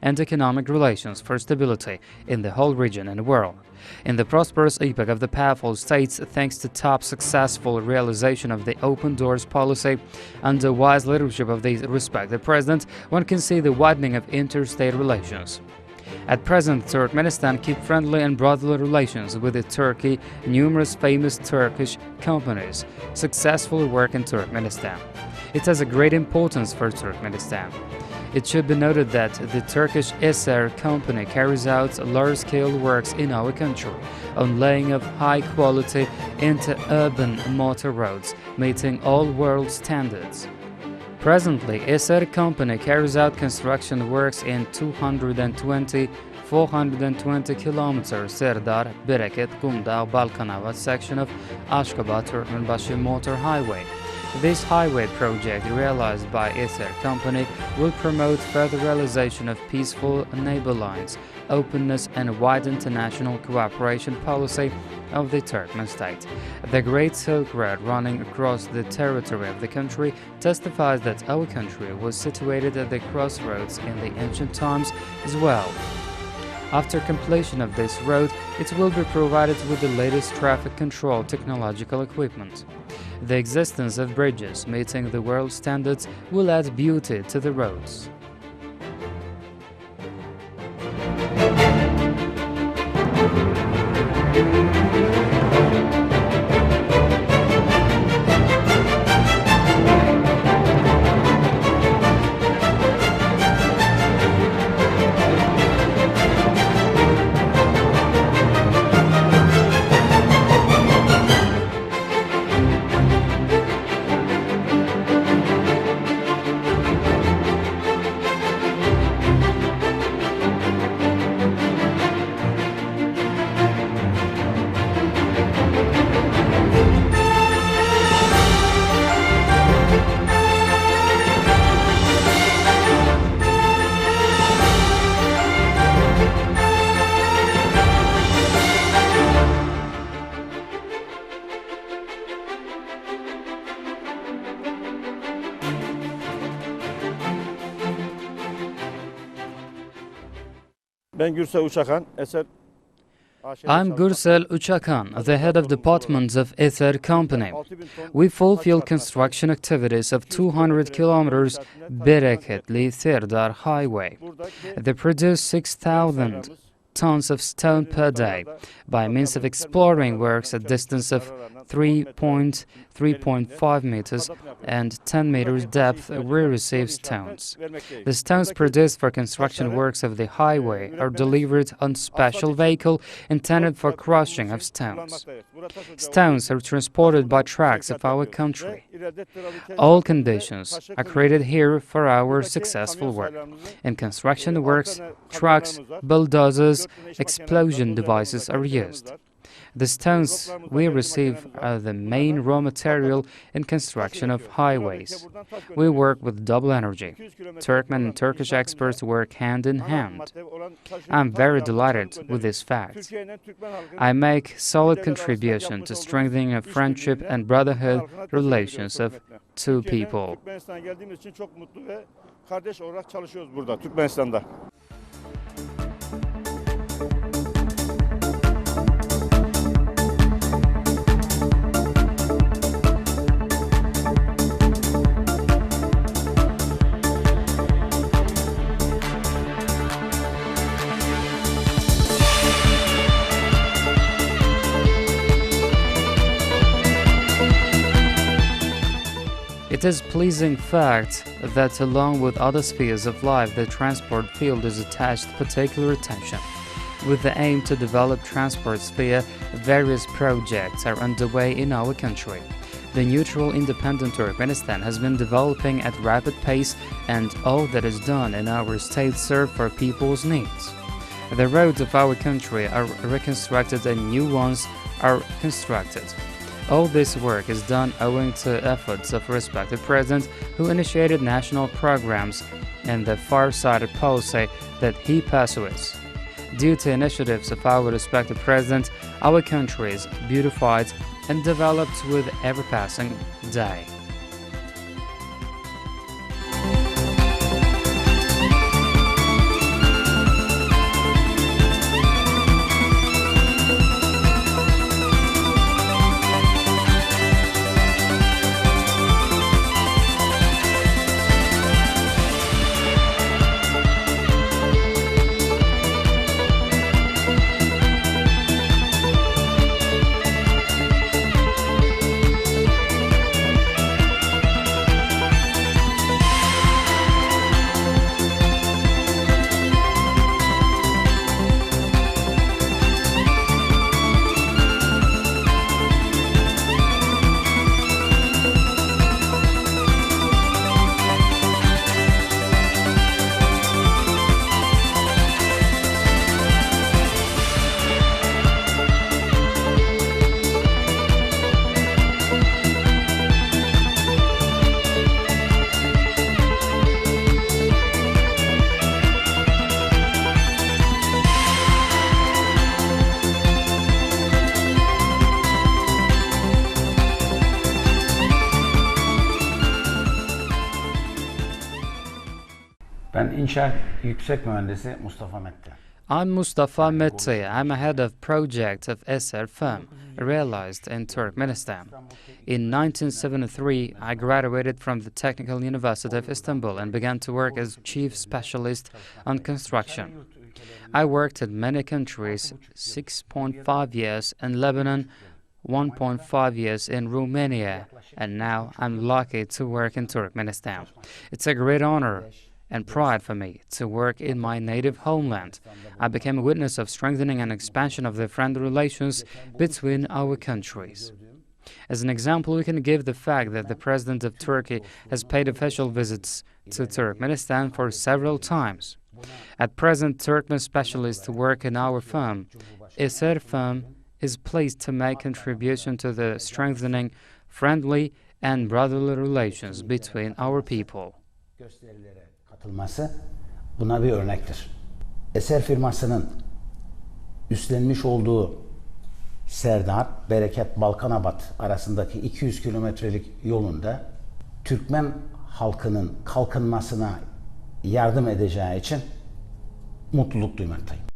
and economic relations for stability in the whole region and world. In the prosperous epoch of the powerful states, thanks to top successful realization of the open doors policy under wise leadership of the respected president, one can see the widening of interstate relations. At present, Turkmenistan keep friendly and brotherly relations with Turkey. Numerous famous Turkish companies successfully work in Turkmenistan. It has a great importance for Turkmenistan. It should be noted that the Turkish Eser company carries out large-scale works in our country on laying of high-quality inter-urban motor roads, meeting all world standards. Presently, Eser company carries out construction works in 420 km Serdar, Bereket, Kumdag, Balkanabad section of Ashgabat-Turkmenbashi motor highway. This highway project, realized by Eser company, will promote further realization of peaceful neighbor lines, openness and wide international cooperation policy of the Turkmen state. The Great Silk Road running across the territory of the country testifies that our country was situated at the crossroads in the ancient times as well. After completion of this road, it will be provided with the latest traffic control technological equipment. The existence of bridges meeting the world standards will add beauty to the roads. Ben Gürsel Uçakan, Eser. I'm Gürsel Uçakan, the head of departments of Eser company. We fulfill construction activities of 200 kilometers Bereketli Serdar highway. They produce 6,000 tons of stone per day by means of exploring works at distance of 3.5 meters and 10 meters depth. We receive stones. The stones produced for construction works of the highway are delivered on special vehicle intended for crushing of stones. Stones are transported by trucks of our country. All conditions are created here for our successful work. In construction works, trucks, bulldozers, explosion devices are used. The stones we receive are the main raw material in construction of highways. We work with double energy. Turkmen and Turkish experts work hand in hand. I'm very delighted with this fact. I make solid contribution to strengthening of friendship and brotherhood relations of two people. It is pleasing fact that along with other spheres of life, the transport field is attached particular attention. With the aim to develop transport sphere, various projects are underway in our country. The neutral independent Turkmenistan has been developing at rapid pace, and all that is done in our state serve for people's needs. The roads of our country are reconstructed and new ones are constructed. All this work is done owing to efforts of respected president who initiated national programs and the far-sighted policy that he pursues. Due to initiatives of our respected president, our country is beautified and developed with every passing day. Ben inşaat yüksek mühendisi Mustafa Mette. I'm Mustafa Mete. I'm a head of project of Eser firm, realized in Turkmenistan. In 1973, I graduated from the Technical University of Istanbul and began to work as chief specialist on construction. I worked in many countries, 6.5 years in Lebanon, 1.5 years in Romania, and now I'm lucky to work in Turkmenistan. It's a great honor and pride for me to work in my native homeland. I became a witness of strengthening and expansion of the friendly relations between our countries. As an example, we can give the fact that the President of Turkey has paid official visits to Turkmenistan for several times. At present, Turkmen specialists work in our firm. Eser firm is pleased to make contribution to the strengthening friendly and brotherly relations between our people. Katılması buna bir örnektir. Eser firmasının üstlenmiş olduğu Serdar, Bereket, Balkanabad arasındaki 200 kilometrelik yolunda Türkmen halkının kalkınmasına yardım edeceği için mutluluk duymaktayım.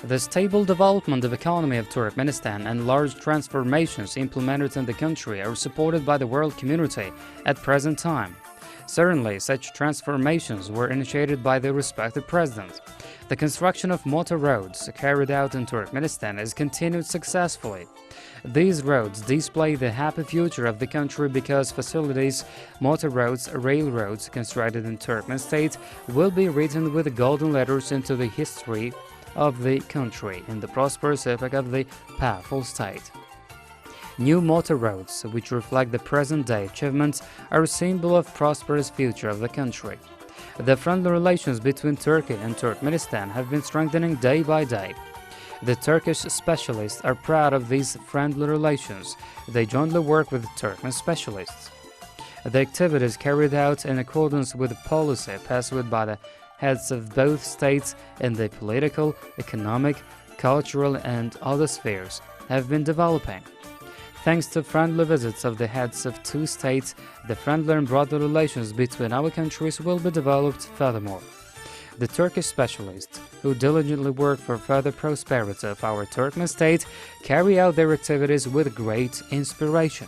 The stable development of economy of Turkmenistan and large transformations implemented in the country are supported by the world community at present time. Certainly, such transformations were initiated by the respective president. The construction of motor roads carried out in Turkmenistan is continued successfully. These roads display the happy future of the country because facilities, motor roads, railroads constructed in Turkmen state will be written with golden letters into the history of the country in the prosperous epoch of the powerful state. New motor roads, which reflect the present-day achievements, are a symbol of prosperous future of the country. The friendly relations between Turkey and Turkmenistan have been strengthening day by day. The Turkish specialists are proud of these friendly relations. They jointly work with Turkmen specialists. The activities carried out in accordance with the policy passed by the heads of both states in the political, economic, cultural and other spheres have been developing. Thanks to friendly visits of the heads of two states, the friendly and brotherly relations between our countries will be developed furthermore. The Turkish specialists, who diligently work for further prosperity of our Turkmen state, carry out their activities with great inspiration.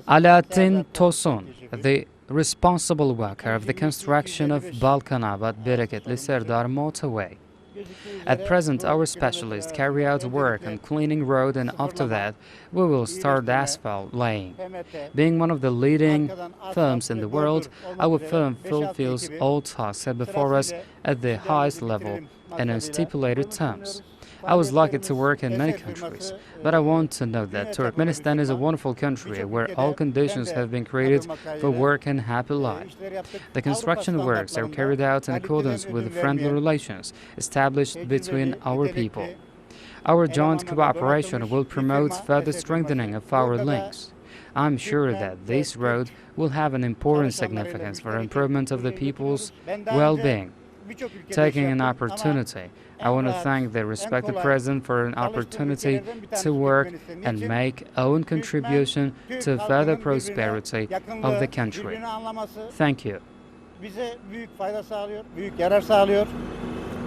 Alaaddin Tosun, the responsible worker of the construction of Balkanabad Bereket Serdar motorway. At present, our specialists carry out work on cleaning road, and after that, we will start asphalt laying. Being one of the leading firms in the world, our firm fulfills all tasks set before us at the highest level and in stipulated terms. I was lucky to work in many countries, but I want to note that Turkmenistan is a wonderful country where all conditions have been created for work and happy life. The construction works are carried out in accordance with friendly relations established between our people. Our joint cooperation will promote further strengthening of our links. I'm sure that this road will have an important significance for improvement of the people's well-being. taking an opportunity. I want to thank the respected President for an opportunity to work and make own contribution to further prosperity of the country. Thank you. Bize büyük fayda sağlıyor, büyük yarar sağlıyor.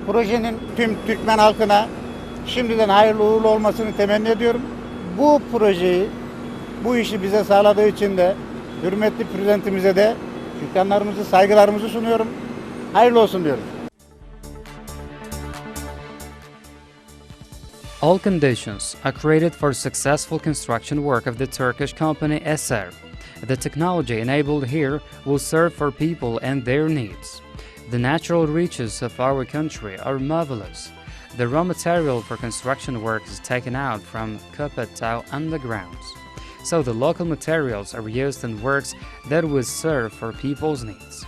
Projenin tüm Türkmen halkına şimdiden hayırlı uğurlu olmasını temenni ediyorum. Bu projeyi, bu işi bize sağladığı için de hürmetli Prezidentimize de şükranlarımızı, saygılarımızı sunuyorum. Hayırlı olsun diyorum. All conditions are created for successful construction work of the Turkish company Eser. The technology enabled here will serve for people and their needs. The natural riches of our country are marvelous. The raw material for construction work is taken out from Köpetau undergrounds. So the local materials are used in works that will serve for people's needs.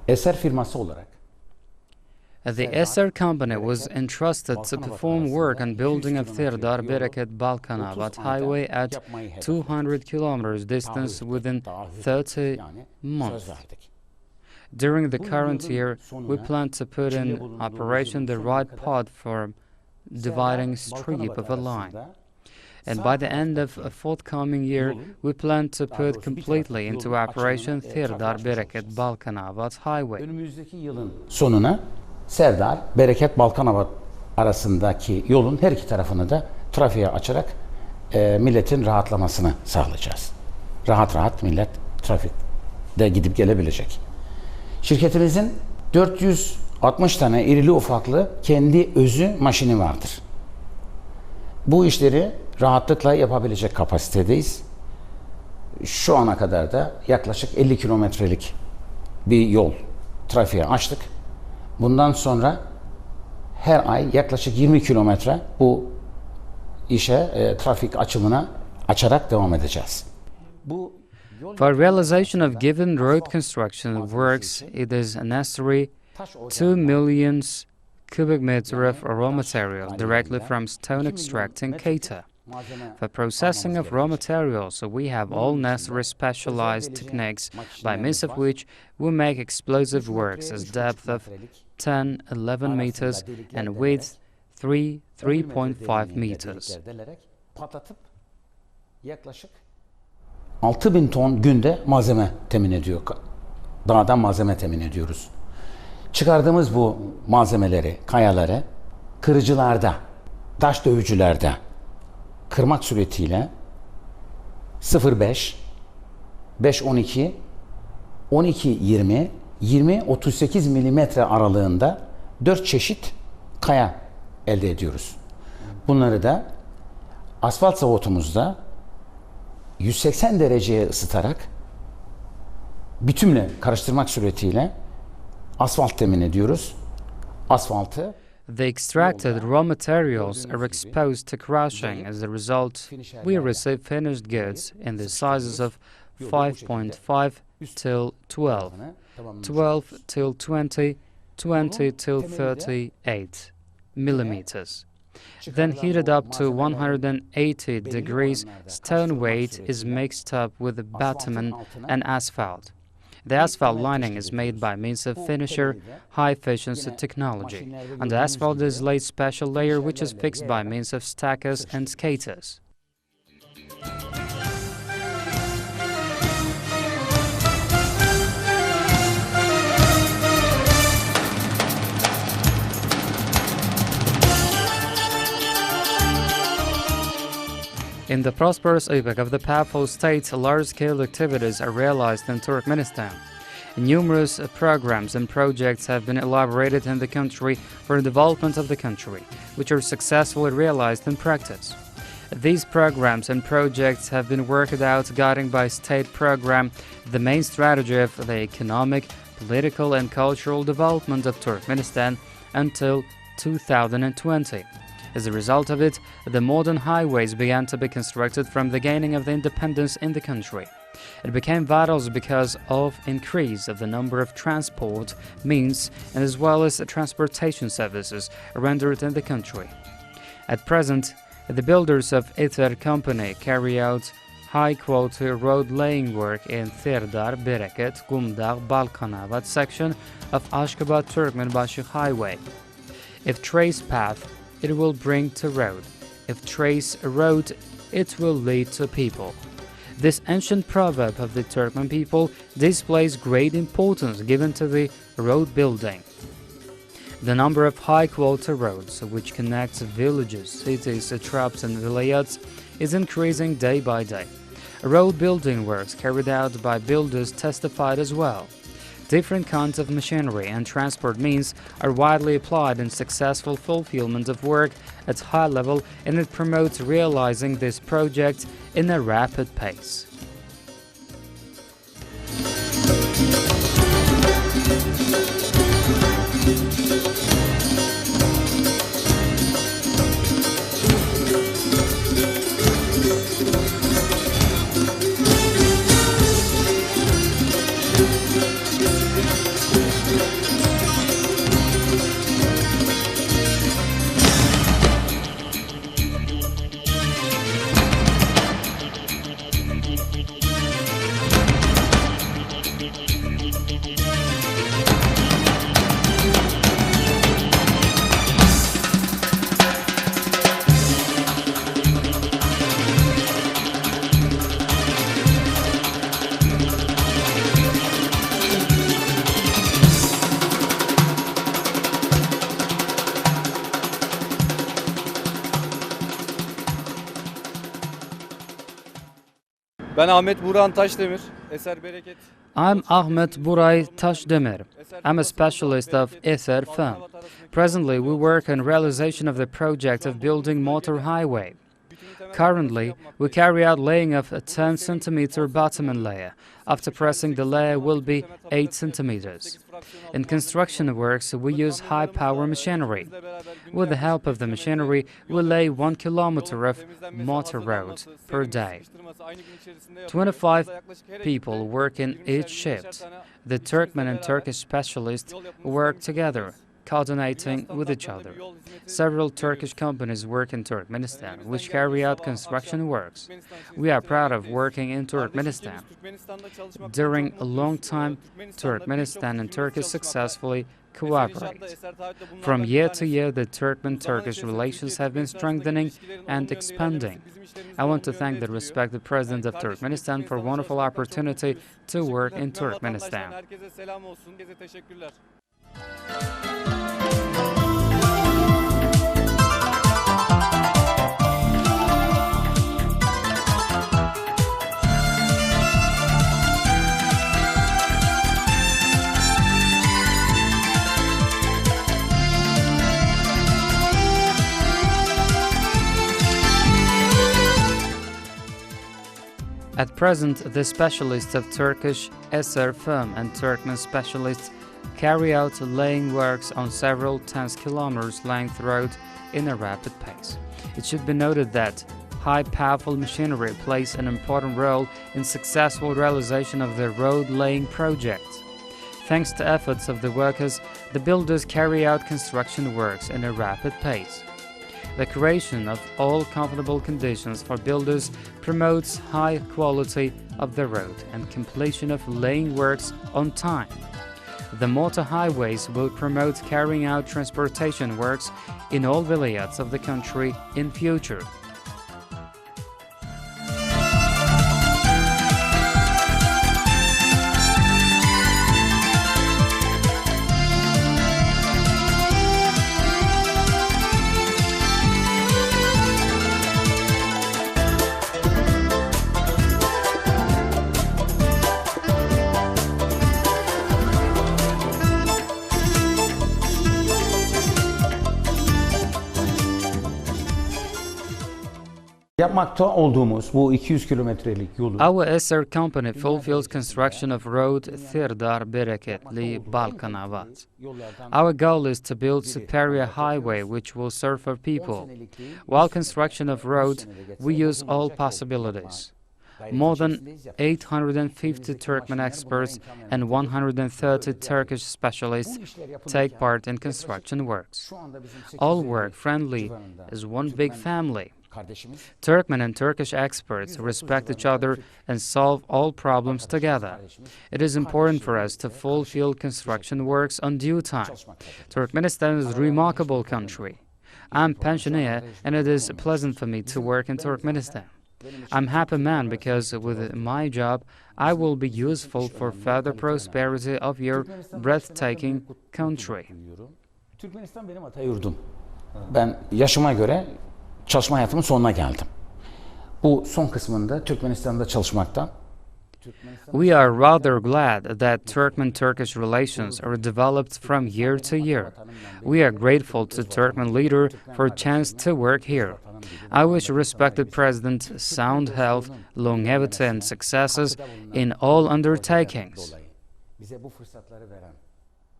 Eser firması olarak The Eser company was entrusted to perform work on building of Serdar Bereket Balkanabad highway at 200 kilometers distance within 30 months. During the current year, we plan to put in operation the right part for dividing strip of a line. And by the end of a forthcoming year, we plan to put completely into operation Serdar Bereket Balkanabad highway. Önümüzdeki yılın sonuna Serdar, Bereket, Balkanabad arasındaki yolun her iki tarafını da trafiğe açarak milletin rahatlamasını sağlayacağız. Rahat rahat millet trafikte gidip gelebilecek. Şirketimizin 460 tane irili ufaklı kendi özü maşini vardır. Bu işleri rahatlıkla yapabilecek kapasitedeyiz. Şu ana kadar da yaklaşık 50 kilometrelik bir yol trafiğe açtık. Bundan sonra her ay yaklaşık 20 kilometre bu işe trafik açımına açarak devam edeceğiz. For realization of given road construction works, it is necessary 2 million cubic meter of raw material directly from stone extracting Keita. For processing of raw materials, we have all necessary specialized techniques by means of which we make explosive works as depth of 10-11 meters and width 3.5 meters. Yaklaşık 6.000 ton günde malzeme temin ediyor. Dağdan malzeme temin ediyoruz. Çıkardığımız bu malzemeleri, kayaları kırıcılarda, taş dövücülerde kırmak suretiyle 0.5, 5.12, 12.20, 20-38 milimetre aralığında 4 çeşit kaya elde ediyoruz. Bunları da asfalt zavotumuzda 180 dereceye ısıtarak bitumle karıştırmak suretiyle asfalt temin ediyoruz. Asfaltı The extracted raw materials are exposed to crushing. As a result, we receive finished goods in the sizes of 5.5 till 12, 12 till 20, 20 till 38 millimeters. Then heated up to 180 degrees, stone weight is mixed up with bitumen and asphalt. The asphalt lining is made by means of finisher high-efficiency technology. On the asphalt is laid special layer which is fixed by means of stackers and skaters. In the prosperous epoch of the powerful state, large-scale activities are realized in Turkmenistan. Numerous programs and projects have been elaborated in the country for the development of the country, which are successfully realized in practice. These programs and projects have been worked out guiding by state program, the main strategy of the economic, political and cultural development of Turkmenistan until 2020. As a result of it, the modern highways began to be constructed from the gaining of the independence in the country. It became vital because of increase of the number of transport means and as well as transportation services rendered in the country. At present, the builders of Eser Company carry out high-quality road laying work in Serdar, Bereket, Kumdag, Balkanabad section of Ashgabat-Turkmenbashi Highway. If trace path, it will bring to road. If trace road, it will lead to people. This ancient proverb of the Turkmen people displays great importance given to the road building. The number of high-quality roads which connects villages, cities, tribes and vilayets is increasing day by day. Road building works carried out by builders testified as well. Different kinds of machinery and transport means are widely applied in successful fulfillment of work at high level, and it promotes realizing this project in a rapid pace. Ben Ahmet Buran Taşdemir, Eser Bereket. I'm Ahmet Buray Tashdemir. I'm a specialist of Eser firm. Presently, we work on realization of the project of building motor highway. Currently, we carry out laying of a 10 cm bitumen layer. After pressing, the layer will be 8 cm. In construction works, we use high-power machinery. With the help of the machinery, we lay 1 kilometer of motor road per day. 25 people work in each shift. The Turkmen and Turkish specialists work together, coordinating with each other. Several Turkish companies work in Turkmenistan, which carry out construction works. We are proud of working in Turkmenistan. During a long time, Turkmenistan and Turkey successfully cooperate. From year to year, the Turkmen-Turkish relations have been strengthening and expanding. I want to thank the respected President of Turkmenistan for a wonderful opportunity to work in Turkmenistan. At present, the specialists of Turkish Eser firm and Turkmen specialists carry out laying works on several tens kilometers length road in a rapid pace. It should be noted that high-powerful machinery plays an important role in successful realization of the road laying project. Thanks to efforts of the workers, the builders carry out construction works in a rapid pace. The creation of all comfortable conditions for builders promotes high quality of the road and completion of laying works on time. The motor highways will promote carrying out transportation works in all vilayets of the country in future. Yapmakta olduğumuz bu 200 kilometrelik yolu Our Eser company fulfills construction of road Serdar Bereket Balkanabad. Our goal is to build superior highway which will serve our people. While construction of road, we use all possibilities. More than 850 Turkmen experts and 130 Turkish specialists take part in construction works. All work friendly as one big family. Turkmen and Turkish experts respect each other and solve all problems together. It is important for us to fulfill construction works on due time. Turkmenistan is a remarkable country. I'm pensioner and it is pleasant for me to work in Turkmenistan. I'm happy man because with my job I will be useful for further prosperity of your breathtaking country. Türkmenistan benim ata yurdum. Ben yaşıma göre çalışma hayatımın sonuna geldim. Bu son kısmında Türkmenistan'da çalışmaktan. We are rather glad that Turkmen-Turkish relations are developed from year to year. We are grateful to Turkmen leader for a chance to work here. I wish respected President sound health, longevity and successes in all undertakings. Bize bu fırsatları veren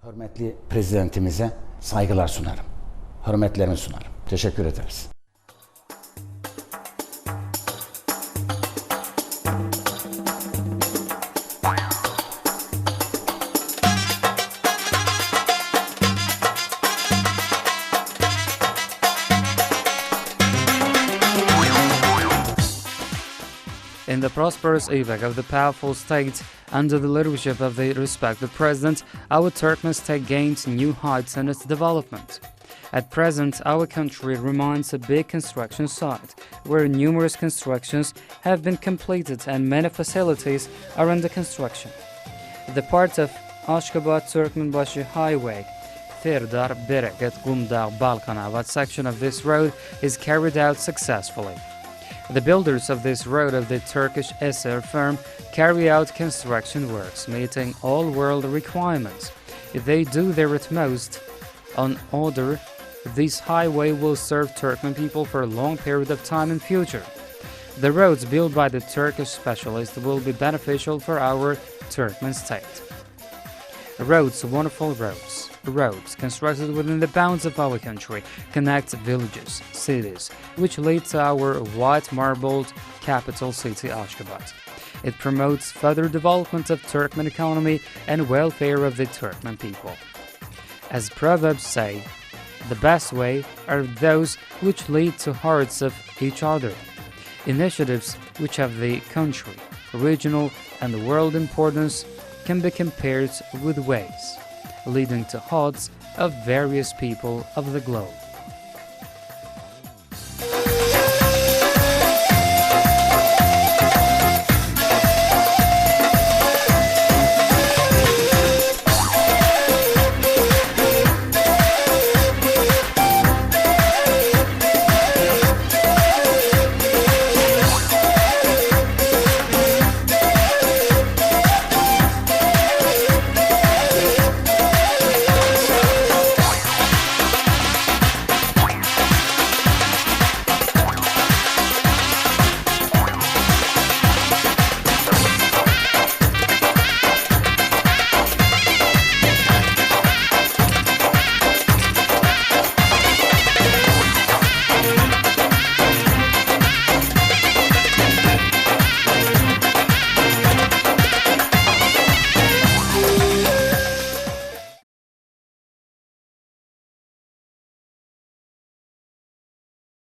hürmetli prezidentimize saygılar sunarım. Hürmetlerimi sunarım. Teşekkür ederiz. In the prosperous epoch of the powerful state, under the leadership of the respected president, our Turkmen state gained new heights in its development. At present, our country remains a big construction site, where numerous constructions have been completed and many facilities are under construction. The part of Ashgabat-Turkmenbashi Highway, Serdar, Bereket, Kumdag, Balkanabad section of this road is carried out successfully. The builders of this road of the Turkish Eser firm carry out construction works meeting all world requirements. If they do their utmost on order, this highway will serve Turkmen people for a long period of time in future. The roads built by the Turkish specialists will be beneficial for our Turkmen state. Roads, wonderful roads. Roads constructed within the bounds of our country connect villages, cities, which lead to our white marbled capital city Ashgabat. It promotes further development of Turkmen economy and welfare of the Turkmen people. As proverbs say, the best way are those which lead to hearts of each other. Initiatives which have the country, regional and world importance can be compared with ways leading to hearts of various people of the globe.